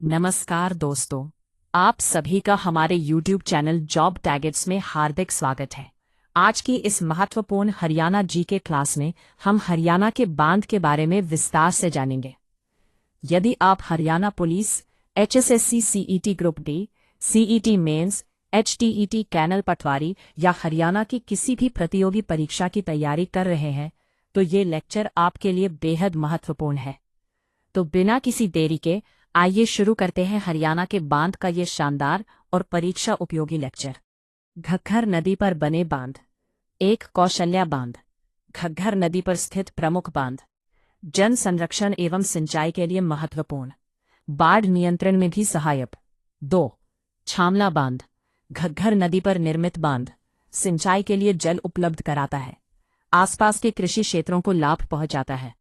नमस्कार दोस्तों, आप सभी का हमारे YouTube चैनल जॉब टैगेट्स में हार्दिक स्वागत है। आज की इस महत्वपूर्ण हरियाणा जीके क्लास में हम हरियाणा के बांध के बारे में विस्तार से जानेंगे। यदि आप Haryana police, HSSC CET group D, CET mains, HTET canal Patwari या हरियाणा की किसी भी प्रतियोगी परीक्षा की तैयारी कर रहे हैं तो ये लेक्चर आपके लिए बेहद महत्वपूर्ण है। तो बिना किसी देरी के आइए शुरू करते हैं हरियाणा के बांध का ये शानदार और परीक्षा उपयोगी लेक्चर। घग्गर नदी पर बने बांध। एक कौशल्या बांध, घग्गर नदी पर स्थित प्रमुख बांध, जन संरक्षण एवं सिंचाई के लिए महत्वपूर्ण, बाढ़ नियंत्रण में भी सहायक। 2 छामला बांध, घग्गर नदी पर निर्मित बांध, सिंचाई के लिए जल उपलब्ध कराता है, आसपास के कृषि क्षेत्रों को लाभ पहुंचाता है।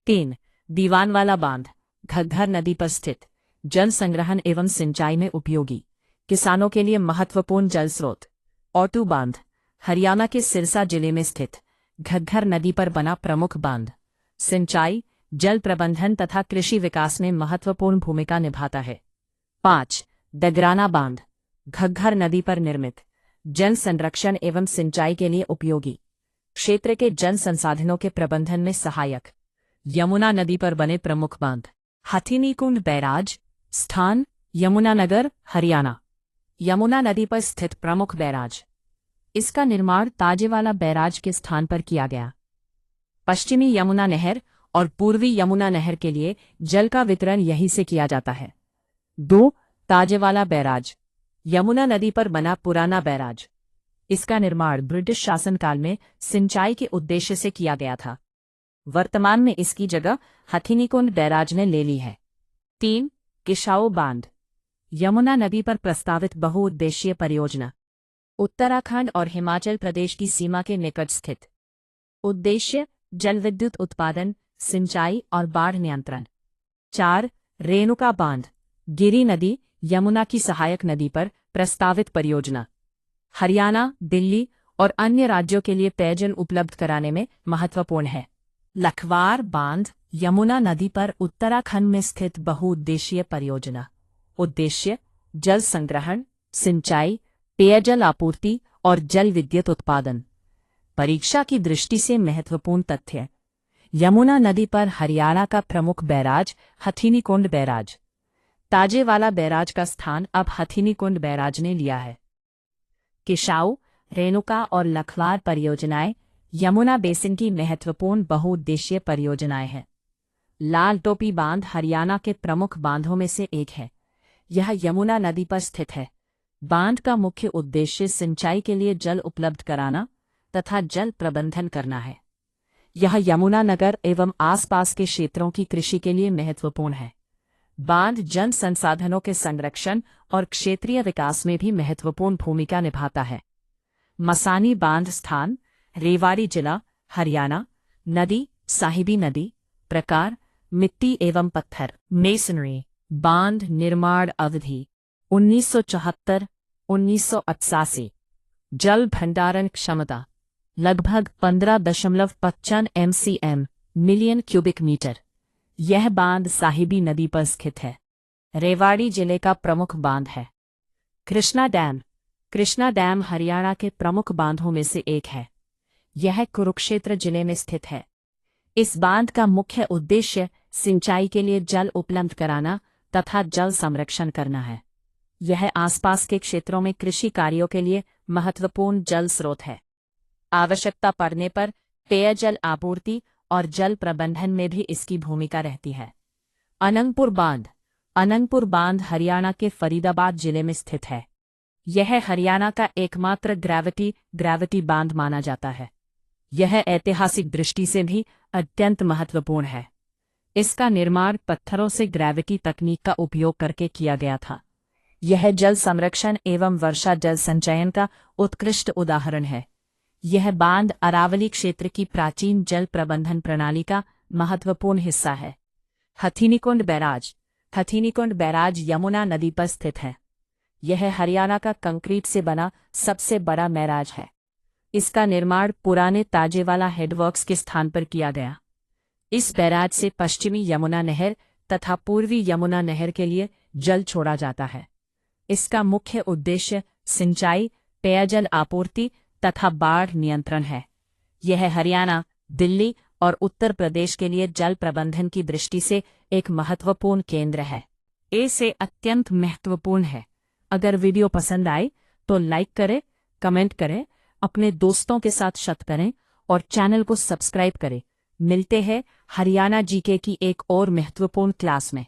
3 दीवानवाला बांध, घग्गर नदी पर स्थित, जल संग्रहण एवं सिंचाई में उपयोगी, किसानों के लिए महत्वपूर्ण जल स्रोत। औटू बांध, हरियाणा के सिरसा जिले में स्थित, घग्गर नदी पर बना प्रमुख बांध, सिंचाई, जल प्रबंधन तथा कृषि विकास में महत्वपूर्ण भूमिका निभाता है। 5 दगराना बांध, घग्गर नदी पर निर्मित, जल संरक्षण एवं सिंचाई के लिए उपयोगी, क्षेत्र के जल संसाधनों के प्रबंधन में सहायक। यमुना नदी पर बने प्रमुख बांध। हथिनीकुंड बैराज, स्थान यमुनानगर, हरियाणा। यमुना नदी पर स्थित प्रमुख बैराज। इसका निर्माण ताजेवाला बैराज के स्थान पर किया गया। पश्चिमी यमुना नहर और पूर्वी यमुना नहर के लिए जल का वितरण यहीं से किया जाता है। 2 ताजेवाला बैराज, यमुना नदी पर बना पुराना बैराज। इसका निर्माण ब्रिटिश शासनकाल में सिंचाई के उद्देश्य से किया गया था। वर्तमान में इसकी जगह हथिनीकुंड बैराज ने ले ली है। 3 किशाऊ बांध, यमुना नदी पर प्रस्तावित बहुउद्देशीय परियोजना, उत्तराखंड और हिमाचल प्रदेश की सीमा के निकट स्थित। उद्देश्य जल विद्युत उत्पादन, सिंचाई और बाढ़ नियंत्रण। 4 रेणुका बांध, गिरी नदी यमुना की सहायक नदी पर प्रस्तावित परियोजना, हरियाणा, दिल्ली और अन्य राज्यों के लिए पेयजल उपलब्ध कराने में महत्वपूर्ण है। लखवार बांध, यमुना नदी पर उत्तराखंड में स्थित बहुउद्देशीय परियोजना। उद्देश्य जल संग्रहण, सिंचाई, पेयजल आपूर्ति और जल विद्युत उत्पादन। परीक्षा की दृष्टि से महत्वपूर्ण तथ्य, यमुना नदी पर हरियाणा का प्रमुख barrage Hathnikund barrage. Tajewala barrage का स्थान अब हथिनीकुंड बैराज ने लिया है। किशाऊ, रेणुका और लखवार परियोजनाएं यमुना बेसिन की महत्वपूर्ण बहुउद्देशीय परियोजनाएं हैं। लाल टोपी बांध हरियाणा के प्रमुख बांधों में से एक है। यह यमुना नदी पर स्थित है। बांध का मुख्य उद्देश्य सिंचाई के लिए जल उपलब्ध कराना तथा जल प्रबंधन करना है। यह यमुनानगर एवं आसपास के क्षेत्रों की कृषि के लिए महत्वपूर्ण है। बांध जन संसाधनों के संरक्षण और क्षेत्रीय विकास में भी महत्वपूर्ण भूमिका निभाता है। मसानी बांध, स्थान रेवाड़ी जिला, हरियाणा। नदी साहिबी नदी। प्रकार मिट्टी एवं पत्थर। मेसनरी बांध निर्माण अवधि 1974-1988। जल भंडारण क्षमता लगभग 15.55 MCM मिलियन क्यूबिक मीटर। यह बांध साहिबी नदी पर स्थित है। रेवाड़ी जिले का प्रमुख बांध है। कृष्णा डैम, कृष्णा डैम हरियाणा के प्रमुख बांधों में से एक है। यह कुरुक्षेत्र जिले में स्थित है। इस बांध का मुख्य उद्देश्य सिंचाई के लिए जल उपलब्ध कराना तथा जल संरक्षण करना है। यह आसपास के क्षेत्रों में कृषि कार्यों के लिए महत्वपूर्ण जल स्रोत है। आवश्यकता पड़ने पर पेयजल आपूर्ति और जल प्रबंधन में भी इसकी भूमिका रहती है। अनंगपुर बांध, अनंगपुर बांध हरियाणा के फरीदाबाद जिले में स्थित है। यह हरियाणा का एकमात्र ग्रेविटी बांध माना जाता है। यह ऐतिहासिक दृष्टि से भी अत्यंत महत्वपूर्ण है। इसका निर्माण पत्थरों से ग्रेविटी तकनीक का उपयोग करके किया गया था। यह जल संरक्षण एवं वर्षा जल संचयन का उत्कृष्ट उदाहरण है। यह बांध अरावली क्षेत्र की प्राचीन जल प्रबंधन प्रणाली का महत्वपूर्ण हिस्सा है। हथिनीकुंड बैराज, हथिनीकुंड बैराज यमुना नदी पर स्थित है। यह हरियाणा का कंक्रीट से बना सबसे बड़ा बैराज है। इसका निर्माण पुराने ताजेवाला हेडवर्क्स के स्थान पर किया गया। इस बैराज से पश्चिमी यमुना नहर तथा पूर्वी यमुना नहर के लिए जल छोड़ा जाता है। इसका मुख्य उद्देश्य सिंचाई, पेयजल आपूर्ति तथा बाढ़ नियंत्रण है। यह हरियाणा, दिल्ली और उत्तर प्रदेश के लिए जल प्रबंधन की दृष्टि से एक महत्वपूर्ण केंद्र है। ऐसे अत्यंत महत्वपूर्ण है। अगर वीडियो पसंद आए तो लाइक करें, कमेंट करें, अपने दोस्तों के साथ शेयर करें और चैनल को सब्सक्राइब करें। मिलते हैं हरियाणा जीके की एक और महत्वपूर्ण क्लास में।